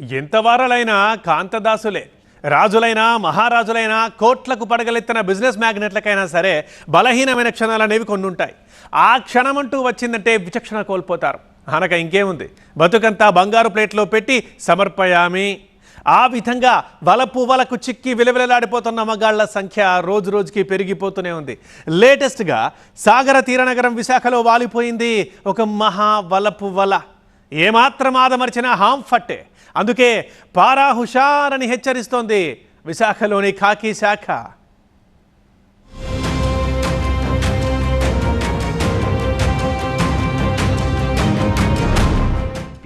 ఎంత వారలైనా కాంతదాసులే. రాజులైనా మహారాజులైనా కోట్లకు పడగలెత్తిన బిజినెస్ మ్యాగ్నెట్లకైనా సరే బలహీనమైన క్షణాలు అనేవి కొన్ని ఉంటాయి. ఆ క్షణమంటూ వచ్చిందంటే విచక్షణ కోల్పోతారు. అనక ఇంకేముంది, బతుకంతా బంగారు ప్లేట్లో పెట్టి సమర్పయామి. ఆ విధంగా వలకు చిక్కి విలవిలలాడిపోతున్న మగాళ్ల సంఖ్య రోజు రోజుకి పెరిగిపోతూనే ఉంది. లేటెస్ట్గా సాగర తీరనగరం విశాఖలో వాలిపోయింది ఒక మహా వల. ఏమాత్రం ఆదమర్చిన హాంఫట్టే. అందుకే పారా హుషారని హెచ్చరిస్తోంది విశాఖలోని ఖాకీ శాఖ.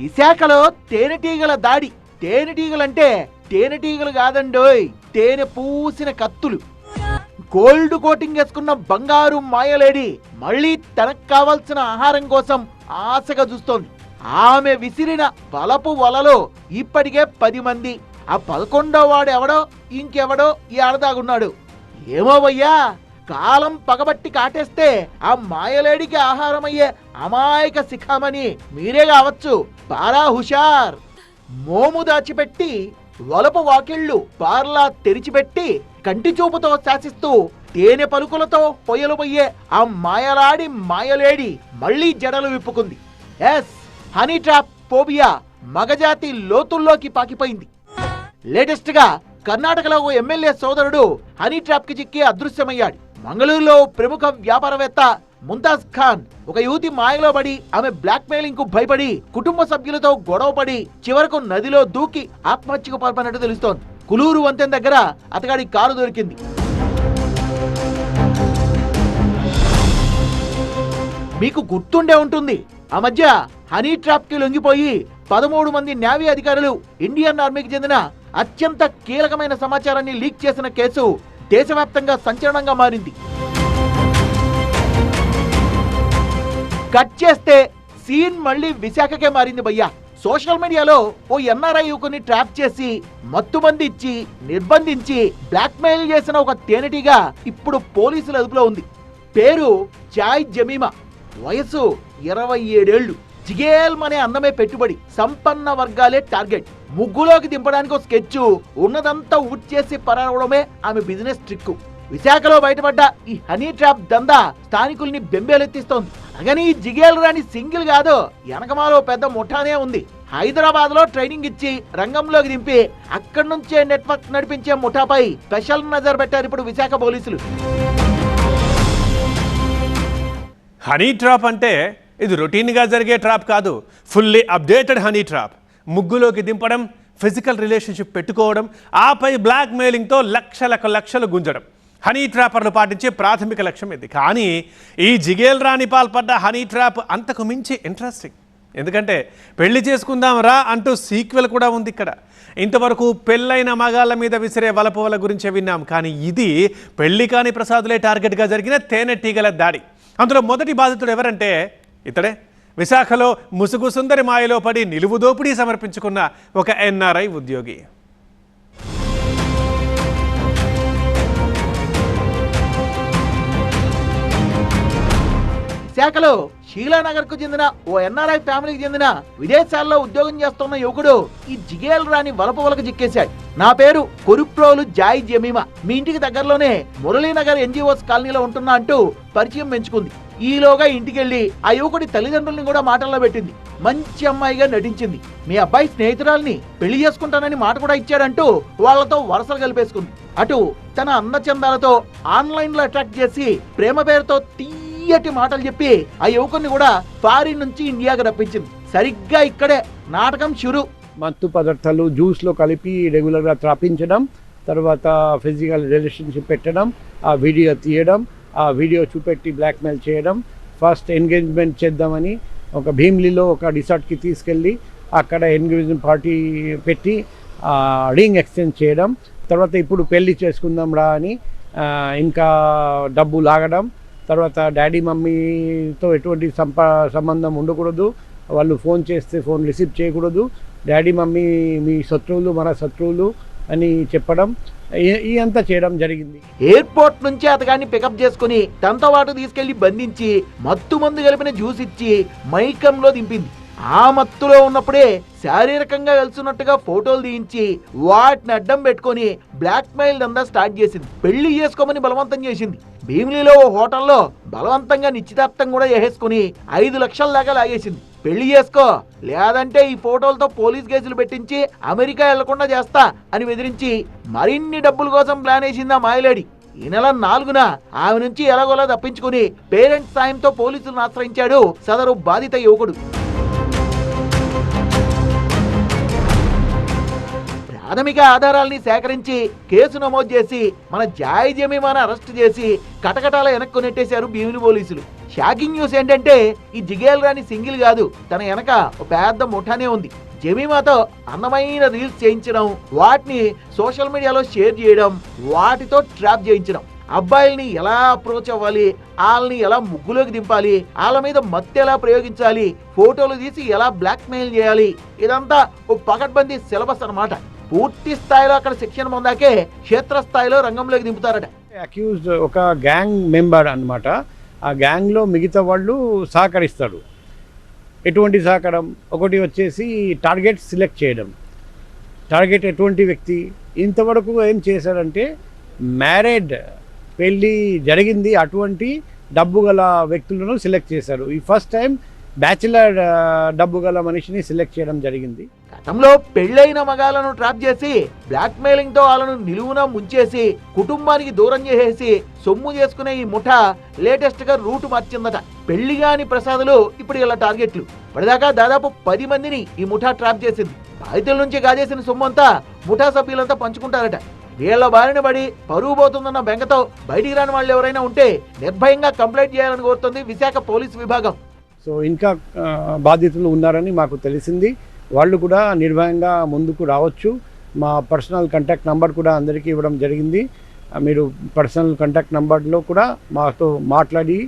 విశాఖలో తేనెటీగల దాడి. తేనెటీగలంటే తేనెటీగలు కాదండోయ్, తేనె పూసిన కత్తులు. గోల్డ్ కోటింగ్ వేసుకున్న బంగారు మాయలేడి మళ్ళీ తనకు కావాల్సిన ఆహారం కోసం ఆశగా చూస్తోంది. ఆమె విసిరిన వలలో ఇప్పటికే 10 మంది. ఆ 11వ వాడు ఎవడో ఇంకెవడో ఈ ఆడదాగున్నాడు. ఏమోవయ్యా, కాలం పగబట్టి కాటేస్తే ఆ మాయలేడికి ఆహారమయ్యే అమాయక శిఖామణి మీరే కావచ్చు. పారా హుషార్. మోము దాచిపెట్టి వలపు వాకిళ్ళు పార్లా తెరిచిపెట్టి కంటి చూపుతో శాసిస్తూ తేనె పలుకులతో పొయ్యలుపోయే ఆ మాయలాడి మాయలేడి మళ్లీ జడలు విప్పుకుంది. ఎస్, హనీ ట్రాప్ ఫోబియా మగజాతి లోతుల్లోకి పాకిపోయింది. లేటెస్ట్ గా కర్ణాటకలో ఓ ఎమ్మెల్యే సోదరుడు హనీ ట్రాప్ కి చిక్కి అదృశ్యమయ్యాడు. మంగళూరులో ప్రముఖ వ్యాపారవేత్త ముంతాజ్ ఖాన్ ఒక యువతి మాయలో పడి ఆమె బ్లాక్ మెయిలింగ్ కు భయపడి కుటుంబ సభ్యులతో గొడవపడి చివరకు నదిలో దూకి ఆత్మహత్యకు పాల్పడినట్టు తెలుస్తోంది. కులూరు వంతెన దగ్గర అతగాడి కారు దొరికింది. మీకు గుర్తుండే ఉంటుంది, ఆ మధ్య హనీ ట్రాప్ కి లొంగిపోయి 13 మంది నేవీ అధికారులు ఇండియన్ ఆర్మీకి చెందిన అత్యంత కీలకమైన సమాచారాన్ని లీక్ చేసిన కేసు దేశవ్యాప్తంగా సంచలనంగా మారింది. కట్ చేస్తే సీన్ మళ్ళీ విశాఖకే మారింది భయ్యా. సోషల్ మీడియాలో ఓ ఎన్ఆర్ఐ యువకుని ట్రాప్ చేసి మత్తుమంది ఇచ్చి నిర్బంధించి బ్లాక్ మెయిల్ చేసిన ఒక తేనెటీగా ఇప్పుడు పోలీసుల అదుపులో ఉంది. పేరు జాయ్ జమీమా. వయసు 27 ఏళ్లు. జిగేల్మనే అందమే పెట్టుబడి. సంపన్న వర్గాలే టార్గెట్. ముగ్గులోకి దింపడానికి ఒక స్కెచ్, ఉన్నదంతా ఊడ్చేసి పరావడమే ఆమె బిజినెస్ ట్రిక్. విశాఖలో బయటపడ్డ ఈ హనీ ట్రాప్ దందా స్థానికుల్ని బెంబేలెత్తిస్తోంది. అలాగని ఈ జిగేల్ రాణి సింగిల్ కాదు, వెనకమాలో పెద్ద ముఠానే ఉంది. హైదరాబాద్ లో ట్రైనింగ్ ఇచ్చి రంగంలోకి దింపి అక్కడి నుంచే నెట్వర్క్ నడిపించే ముఠాపై స్పెషల్ నజర్ పెట్టారు ఇప్పుడు విశాఖ పోలీసులు. హనీ ట్రాప్ అంటే ఇది రొటీన్గా జరిగే ట్రాప్ కాదు, ఫుల్లీ అప్డేటెడ్ హనీ ట్రాప్. ముగ్గులోకి దింపడం, ఫిజికల్ రిలేషన్షిప్ పెట్టుకోవడం, ఆపై బ్లాక్ మెయిలింగ్తో లక్షలు గుంజడం హనీ ట్రాపర్లు పాటించే ప్రాథమిక లక్ష్యం ఇది. కానీ ఈ జిగేల్ రాణి పాల్పడ్డ హనీ ట్రాప్ అంతకు మించి ఇంట్రెస్టింగ్. ఎందుకంటే పెళ్లి చేసుకుందాం రా అంటూ సీక్వెల్ కూడా ఉంది ఇక్కడ. ఇంతవరకు పెళ్ళైన మగాళ్ళ మీద విసిరే వల గురించే విన్నాం, కానీ ఇది పెళ్లి కాని ప్రసాదులే టార్గెట్గా జరిగిన తేనెటీగల దాడి. అందులో మొదటి బాధితుడు ఎవరంటే ఇతడే. విశాఖలో ముసుగు సుందరి మాయలో పడి నిలువు దోపిడీ సమర్పించుకున్న ఒక ఎన్ఆర్ఐ ఉద్యోగి. విశాఖలో షీలానగర్ కు చెందిన ఓ ఎన్ఆర్ఐ ఫ్యామిలీకి చెందిన విదేశాల్లో ఉద్యోగం చేస్తున్న యువకుడు ఈ జిగేల్ రాణి వలకు చిక్కేశాడు. నా పేరు కొరుప్రోలు జాయ్ జమీమా, మీ ఇంటికి దగ్గరలోనే మురళీనగర్ ఎన్జిఓస్ కాలనీలో ఉంటున్నా అంటూ పరిచయం పెంచుకుంది. ఈలోగా ఇంటికెళ్లి ఆ యువకుడి తల్లిదండ్రుల్ని కూడా మాటల్లో పెట్టింది. మంచి అమ్మాయిగా నటించింది. మీ అబ్బాయి స్నేహితురాల్ని పెళ్లి చేసుకుంటానని మాట కూడా ఇచ్చాడంటూ వాళ్లతో వరసలు కలిపేసుకుంది. అటు తన అందచందాలతో ఆన్లైన్ లో అట్రాక్ట్ చేసి ప్రేమ పేరుతో తీయటి మాటలు చెప్పి ఆ యువకుడిని కూడా ఫారిన్ నుంచి ఇండియాకి రప్పించింది. సరిగ్గా ఇక్కడే నాటకం షురు. మత్తు పదార్థాలు జ్యూస్లో కలిపి రెగ్యులర్గా త్రాపించడం, తర్వాత ఫిజికల్ రిలేషన్షిప్ పెట్టడం, ఆ వీడియో తీయడం, ఆ వీడియో చూపెట్టి బ్లాక్మెయిల్ చేయడం. ఫస్ట్ ఎంగేజ్మెంట్ చేద్దామని ఒక భీమ్లీలో ఒక రిసార్ట్కి తీసుకెళ్ళి అక్కడ ఎంగేజ్మెంట్ పార్టీ పెట్టి రింగ్ ఎక్స్చేంజ్ చేయడం. తర్వాత ఇప్పుడు పెళ్లి చేసుకుందాం రా అని ఇంకా డబ్బు లాగడం. తర్వాత డాడీ మమ్మీతో ఎటువంటి సంబంధం ఉండకూడదు, వాళ్ళు ఫోన్ చేస్తే ఫోన్ రిసీవ్ చేయకూడదు, డాడీ మమ్మీ మీ శత్రువులు మన శత్రువులు అని చెప్పడం, ఇదంతా చేయడం జరిగింది. ఎయిర్పోర్ట్ నుంచి అతగాన్ని పికప్ చేసుకుని తనతో పాటు తీసుకెళ్లి బంధించి మత్తు మందు కలిపిన జ్యూస్ ఇచ్చి మైకంలో దింపింది. ఆ మత్తులో ఉన్నప్పుడే శారీరకంగా వెళ్తున్నట్టుగా ఫోటోలు తీయించి వాటిని అడ్డం పెట్టుకొని బ్లాక్ మెయిల్ దందా స్టార్ట్ చేసింది. పెళ్లి చేసుకోమని బలవంతం చేసింది. భీమిలిలో ఓ హోటల్లో బలవంతంగా నిశ్చితార్థం కూడా చేసేసుకుని 5 లక్షల దాకా లాగేసింది. పెళ్లి చేసుకో, లేదంటే ఈ ఫోటోలతో పోలీస్ కేసులు పెట్టించి అమెరికా వెళ్లకుండా చేస్తా అని బెదిరించి మరిన్ని డబ్బుల కోసం ప్లాన్ వేసింది ఆ మాయలేడి. ఈ నెల 4న ఆమె నుంచి ఎలాగోలా తప్పించుకుని పేరెంట్స్ సాయంతో పోలీసులను ఆశ్రయించాడు సదరు బాధిత యువకుడు. ప్రాథమిక ఆధారాల్ని సేకరించి కేసు నమోదు చేసి మన జాయ్ జమీమాను అరెస్ట్ చేసి కటకటాల వెనక్కు నెట్టేశారు భీమిలి పోలీసులు. షాకింగ్ న్యూస్ ఏంటంటే ఈ జిగేల్ రాణి సింగిల్ కాదు, తన వెనక ఒక పెద్ద ముఠానే ఉంది. జమీమాతో అందమైన రీల్స్ చేయించడం, వాటిని సోషల్ మీడియాలో షేర్ చేయడం, వాటితో ట్రాప్ చేయించడం, అబ్బాయిల్ని ఎలా అప్రోచ్ అవ్వాలి, వాళ్ళని ఎలా ముగ్గులోకి దింపాలి, వాళ్ళ మీద మత్తు ఎలా ప్రయోగించాలి, ఫోటోలు తీసి ఎలా బ్లాక్ మెయిల్ చేయాలి, ఇదంతా ఓ పకడ్బందీ సిలబస్ అన్నమాట. పూర్తి స్థాయిలో అక్కడ శిక్షణ పొందాకే క్షేత్రస్థాయిలో రంగంలోకి దింపుతారట. అక్యూజ్డ్ ఒక గ్యాంగ్ మెంబర్ అన్నమాట. ఆ గ్యాంగ్లో మిగతా వాళ్ళు సహకరిస్తారు. ఎటువంటి సహకారం? ఒకటి వచ్చేసి టార్గెట్ సెలెక్ట్ చేయడం. టార్గెట్ ఎటువంటి వ్యక్తి? ఇంతవరకు ఏం చేశారంటే మ్యారేడ్, పెళ్ళి జరిగింది అటువంటి డబ్బు గల వ్యక్తులను సెలెక్ట్ చేశారు. ఈ ఫస్ట్ టైం బ్యాచిలర్ డబ్బు గల మనిషిని సెలెక్ట్ చేయడం జరిగింది. గతంలో పెళ్లైన మగాలను ట్రాప్ చేసి బ్లాక్ మెయిలింగ్ తో వాళ్ళను నిలువున ముంచేసి కుటుంబానికి దూరం చేసేసి సొమ్ము చేసుకునే ఈ ముఠా లేటెస్ట్ గా రూట్ మార్చిందట. పెళ్లిగాని ప్రసాదులు ఇప్పుడు ఇలా టార్గెట్లు. ఇప్పటిదాకా దాదాపు 10 మందిని ఈ ముఠా ట్రాప్ చేసింది. బాధితుల నుంచి గాజేసిన సొమ్ము అంతా ముఠా సభ్యులంతా పంచుకుంటారట. వీళ్ల బారిన పడి పరువు పోతుందన్న బెంగతో బయటికి రాని వాళ్ళు ఎవరైనా ఉంటే నిర్భయంగా కంప్లైంట్ చేయాలని కోరుతుంది విశాఖ పోలీసు విభాగం. సో ఇంకా బాధితులు ఉన్నారని మాకు తెలిసింది. వాళ్ళు కూడా నిర్భయంగా ముందుకు రావచ్చు. మా పర్సనల్ కాంటాక్ట్ నంబర్ కూడా అందరికీ ఇవ్వడం జరిగింది. మీరు పర్సనల్ కాంటాక్ట్ నంబర్లో కూడా మాతో మాట్లాడి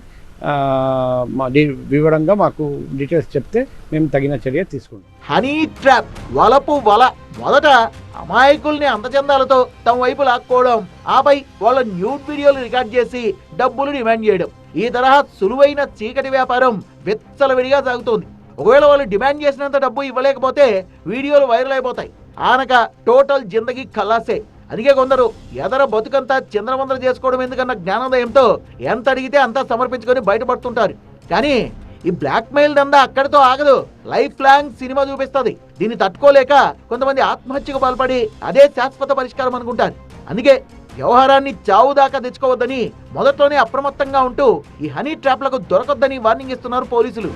మా వివరంగా మాకు డీటెయిల్స్ చెప్తే మేము తగిన చర్య తీసుకుంటాం. హనీ ట్రాప్, వలపు వల. మొదట అమాయకుల్ని అందచందాలతో తమ వైపు లాక్కోవడం, ఆపై వాళ్ళ న్యూడ్ వీడియోలు రికార్డ్ చేసి డబ్బులు డిమాండ్ చేయడం. ఈ తరహా సులువైన చీకటి వ్యాపారం విచ్చలవిడిగా సాగుతోంది. ఒకవేళ వాళ్ళు డిమాండ్ చేసినంత డబ్బు ఇవ్వలేకపోతే వీడియోలు వైరల్ అయిపోతాయి. ఆనక టోటల్ జిందగీ ఖల్లాసే. అందుకే కొందరు ఎదర బతుకంతా చంద్రవందర చేసుకోవడం ఎందుకన్న జ్ఞానోదయంతో ఎంత అడిగితే అంతా సమర్పించుకొని బయటపడుతుంటారు. కానీ ఈ బ్లాక్ మెయిల్ దందా అక్కడితో ఆగదు, లైఫ్ లాంగ్ సినిమా చూపిస్తుంది. దీన్ని తట్టుకోలేక కొంతమంది ఆత్మహత్యకు పాల్పడి అదే శాశ్వత పరిష్కారం అనుకుంటారు. అందుకే వ్యవహారాన్ని చావు దాకా తెచ్చుకోవద్దని మొదట్లోనే అప్రమత్తంగా ఉంటూ ఈ హనీ ట్రాప్లకు దొరకొద్దని వార్నింగ్ ఇస్తున్నారు పోలీసులు.